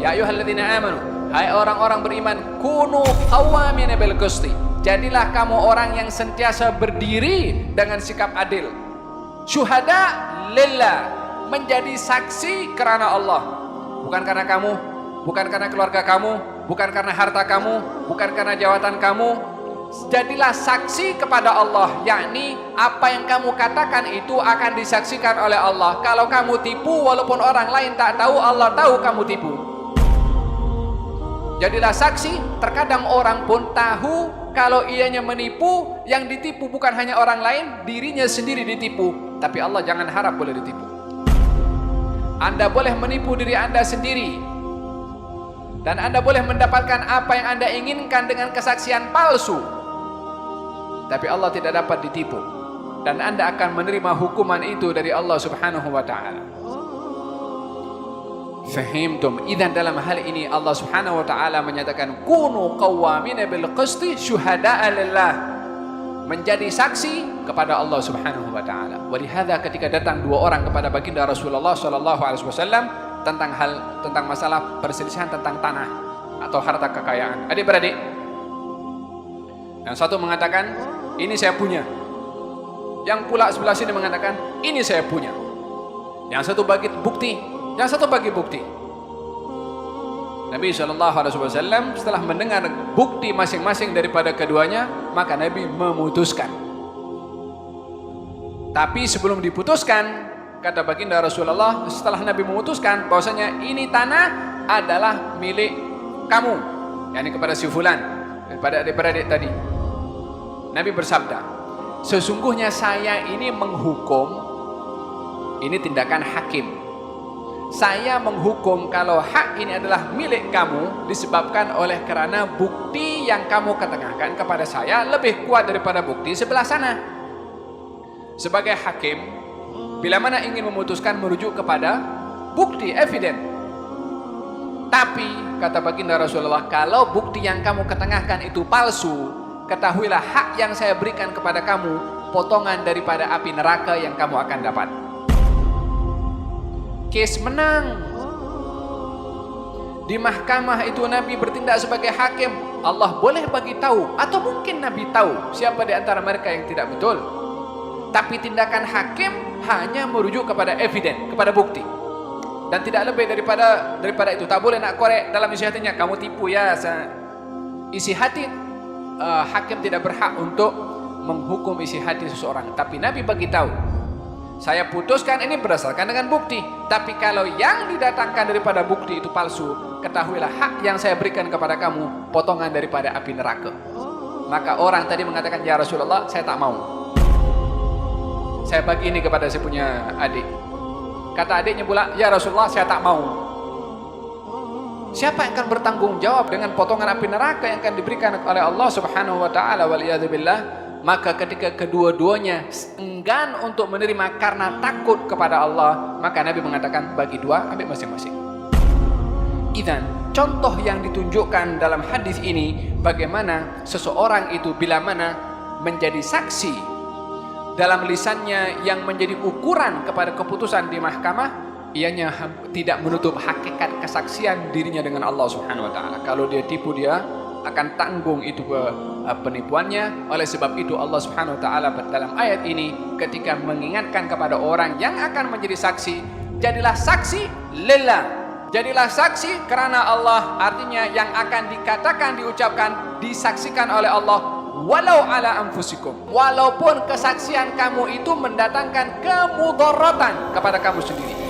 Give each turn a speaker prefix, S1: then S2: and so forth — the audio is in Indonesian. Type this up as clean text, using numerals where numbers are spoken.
S1: Ya ayyuhalladzina amanu, hai orang-orang beriman, kunu qawwamina bil qisti, jadilah kamu orang yang sentiasa berdiri dengan sikap adil. Syuhada lillah, menjadi saksi karena Allah, bukan karena kamu, bukan karena keluarga kamu, bukan karena harta kamu, bukan karena jabatan kamu. Jadilah saksi kepada Allah, yakni apa yang kamu katakan itu akan disaksikan oleh Allah. Kalau kamu tipu, walaupun orang lain tak tahu, Allah tahu kamu tipu. Jadilah saksi, terkadang orang pun tahu kalau ianya menipu, yang ditipu bukan hanya orang lain, dirinya sendiri ditipu. Tapi Allah jangan harap boleh ditipu. Anda boleh menipu diri Anda sendiri, dan Anda boleh mendapatkan apa yang Anda inginkan dengan kesaksian palsu. Tapi Allah tidak dapat ditipu, dan Anda akan menerima hukuman itu dari Allah Subhanahu wa taala. Fahimtum? Idzan dalam hal ini Allah Subhanahu wa taala menyatakan kunu qawwamina bil qisti syuhada'a lillah, menjadi saksi kepada Allah Subhanahu wa taala. Walihada ketika datang dua orang kepada baginda Rasulullah sallallahu alaihi wasallam tentang masalah perselisihan tentang tanah atau harta kekayaan. Adik-beradik, yang satu mengatakan ini saya punya, yang pula sebelah sini mengatakan ini saya punya. Yang satu bagi bukti, yang satu bagi bukti. Nabi SAW setelah mendengar bukti masing-masing daripada keduanya, maka Nabi memutuskan. Tapi sebelum diputuskan, kata baginda Rasulullah, setelah Nabi memutuskan bahwasanya ini tanah adalah milik kamu, yakni kepada si fulan, daripada adik-beradik tadi, Nabi bersabda, sesungguhnya saya ini menghukum, ini tindakan hakim, saya menghukum kalau hak ini adalah milik kamu disebabkan oleh karena bukti yang kamu ketengahkan kepada saya lebih kuat daripada bukti sebelah sana. Sebagai hakim, bila mana ingin memutuskan merujuk kepada bukti, evidence. Tapi kata baginda Rasulullah, kalau bukti yang kamu ketengahkan itu palsu, ketahuilah hak yang saya berikan kepada kamu potongan daripada api neraka yang kamu akan dapat. Case menang. Di mahkamah itu Nabi bertindak sebagai hakim. Allah boleh bagi tahu, atau mungkin Nabi tahu siapa di antara mereka yang tidak betul. Tapi tindakan hakim hanya merujuk kepada evidence, kepada bukti, dan tidak lebih daripada itu. Tak boleh nak korek dalam isi hatinya, kamu tipu ya. Isi hati, hakim tidak berhak untuk menghukum isi hati seseorang. Tapi Nabi bagi tahu, saya putuskan ini berdasarkan dengan bukti. Tapi kalau yang didatangkan daripada bukti itu palsu, ketahuilah hak yang saya berikan kepada kamu potongan daripada api neraka. Maka orang tadi mengatakan, ya Rasulullah, saya tak mau. Saya bagi ini kepada saya punya adik. Kata adiknya pula, ya Rasulullah, saya tak mau. Siapa yang akan bertanggung jawab dengan potongan api neraka yang akan diberikan oleh Allah Subhanahu wa taala? Waliyadzubillah. Maka ketika kedua-duanya enggan untuk menerima karena takut kepada Allah, maka Nabi mengatakan, bagi dua, ambil masing-masing. Idzan, contoh yang ditunjukkan dalam hadis ini, bagaimana seseorang itu bila mana menjadi saksi dalam lisannya yang menjadi ukuran kepada keputusan di mahkamah, ianya tidak menutup hakikat kesaksian dirinya dengan Allah Subhanahu wa taala. Kalau dia tipu, dia akan tanggung itu penipuannya. Oleh sebab itu Allah Subhanahu wa taala dalam ayat ini ketika mengingatkan kepada orang yang akan menjadi saksi, jadilah saksi lillah. Jadilah saksi karena Allah, artinya yang akan dikatakan, diucapkan, disaksikan oleh Allah walau ala anfusikum, walaupun kesaksian kamu itu mendatangkan kemudaratan kepada kamu sendiri.